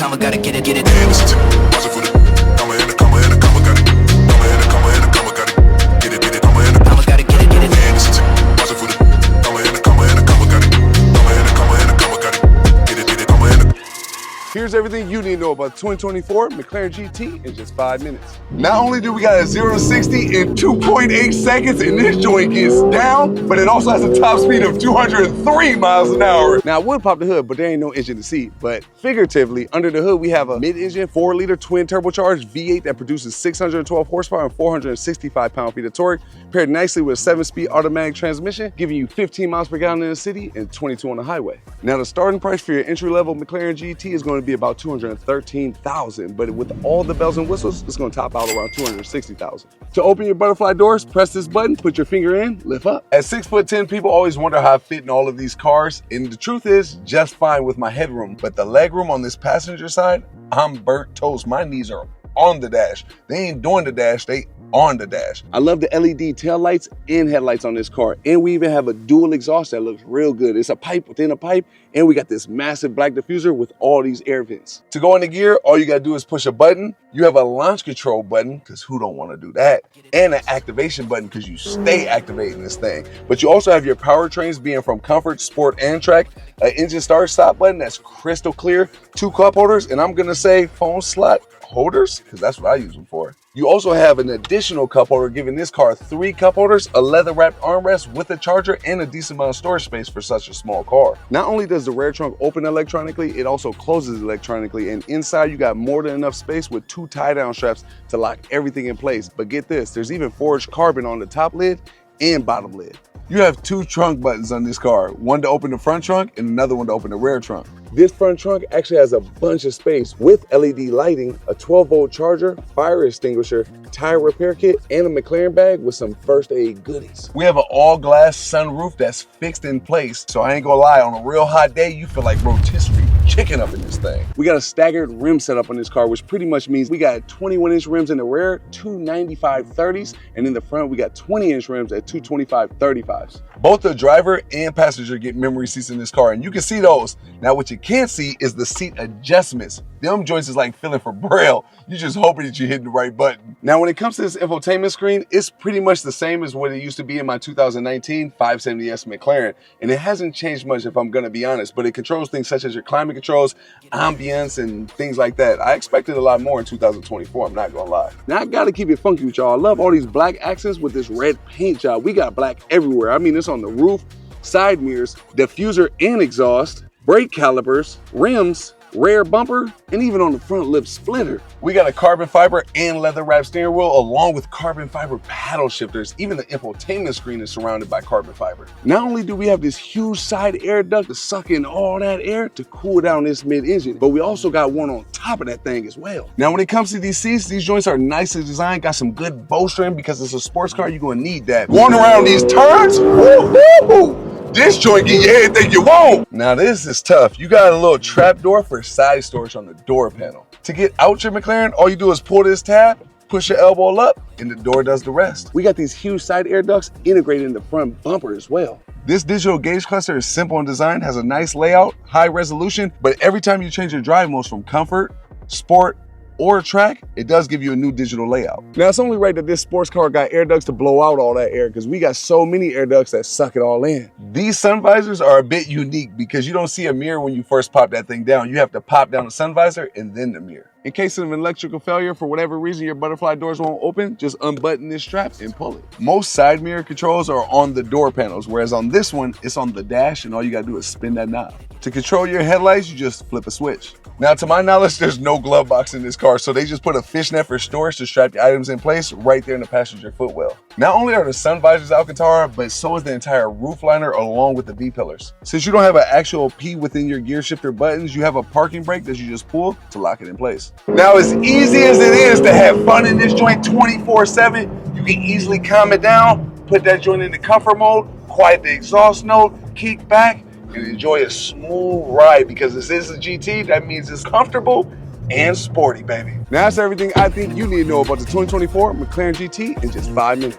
I'ma gotta get it. Here's everything you need to know about the 2024 McLaren GT in just 5 minutes. Not only do we got a 0 to 60 in 2.8 seconds, and this joint gets down, but it also has a top speed of 203 miles an hour. Now, I would pop the hood, but there ain't no engine to see. But figuratively, under the hood, we have a mid-engine 4-liter twin turbocharged V8 that produces 612 horsepower and 465 pound-feet of torque, paired nicely with a 7-speed automatic transmission, giving you 15 miles per gallon in the city and 22 on the highway. Now, the starting price for your entry-level McLaren GT is going to be about $213,000, but with all the bells and whistles, it's going to top out around $260,000. To open your butterfly doors, press this button, put your finger in, lift up. At 6'10", people always wonder how I fit in all of these cars, and the truth is, just fine with my headroom, but the legroom on this passenger side, I'm burnt toast. My knees are on the dash. They ain't doing the dash, they on the dash. I love the LED tail lights and headlights on this car, and we even have a dual exhaust that looks real good. It's a pipe within a pipe, and we got this massive black diffuser with all these air vents. To go into gear, all you gotta do is push a button. You have a launch control button, because who don't want to do that? And an activation button, because you stay activating this thing. But you also have your powertrains being from Comfort, Sport, and Track, an engine start stop button that's crystal clear, 2 cup holders, and I'm gonna say phone slot holders, because that's what I use them for. You also have an additional cup holder, giving this car 3 cup holders, a leather wrapped armrest with a charger, and a decent amount of storage space for such a small car. Not only does the rear trunk open electronically, it also closes electronically, and inside you got more than enough space with 2 tie-down straps to lock everything in place. But get this, there's even forged carbon on the top lid and bottom lid. You have 2 trunk buttons on this car, one to open the front trunk and another one to open the rear trunk. This front trunk actually has a bunch of space with LED lighting, a 12-volt charger, fire extinguisher, tire repair kit, and a McLaren bag with some first aid goodies. We have an all-glass sunroof that's fixed in place, so I ain't gonna lie, on a real hot day, you feel like rotisserie chicken up in this thing. We got a staggered rim setup on this car, which pretty much means we got 21-inch rims in the rear, 2 95/30s, and in the front, we got 20-inch rims at 2 25/35s. Both the driver and passenger get memory seats in this car, and you can see those. Now, what you can't see is the seat adjustments. Them joints is like filling for Braille. You just hoping that you're hitting the right button. Now, when it comes to this infotainment screen, it's pretty much the same as what it used to be in my 2019 570S McLaren, and it hasn't changed much if I'm gonna be honest, but it controls things such as your climate controls, ambience, and things like that. I expected a lot more in 2024, I'm not gonna lie. Now, I gotta keep it funky with y'all. I love all these black accents with this red paint job. We got black everywhere. I mean, it's on the roof, side mirrors, diffuser and exhaust, brake calipers, rims, rear bumper, and even on the front lip splitter. We got a carbon fiber and leather wrapped steering wheel along with carbon fiber paddle shifters. Even the infotainment screen is surrounded by carbon fiber. Not only do we have this huge side air duct to suck in all that air to cool down this mid-engine, but we also got one on top of that thing as well. Now, when it comes to these seats, these joints are nicely designed, got some good bolstering because it's a sports car, you're gonna need that. Going around these turns, woo-hoo! This joint get you everything you want. Now this is tough. You got a little trap door for side storage on the door panel. To get out your McLaren, all you do is pull this tab, push your elbow up, and the door does the rest. We got these huge side air ducts integrated in the front bumper as well. This digital gauge cluster is simple in design, has a nice layout, high resolution, but every time you change your drive modes from Comfort, Sport, or Track, it does give you a new digital layout. Now, it's only right that this sports car got air ducts to blow out all that air, because we got so many air ducts that suck it all in. These sun visors are a bit unique because you don't see a mirror when you first pop that thing down. You have to pop down the sun visor and then the mirror. In case of an electrical failure, for whatever reason your butterfly doors won't open, just unbutton this strap and pull it. Most side mirror controls are on the door panels, whereas on this one, it's on the dash and all you gotta do is spin that knob. To control your headlights, you just flip a switch. Now, to my knowledge, there's no glove box in this car, so they just put a fishnet for storage to strap the items in place right there in the passenger footwell. Not only are the sun visors Alcantara, but so is the entire roof liner along with the V-pillars. Since you don't have an actual P within your gear shifter buttons, you have a parking brake that you just pull to lock it in place. Now, as easy as it is to have fun in this joint 24/7, you can easily calm it down, put that joint into comfort mode, quiet the exhaust note, kick back, and enjoy a smooth ride, because this is a GT, that means it's comfortable and sporty, baby. Now that's everything I think you need to know about the 2024 McLaren GT in just 5 minutes.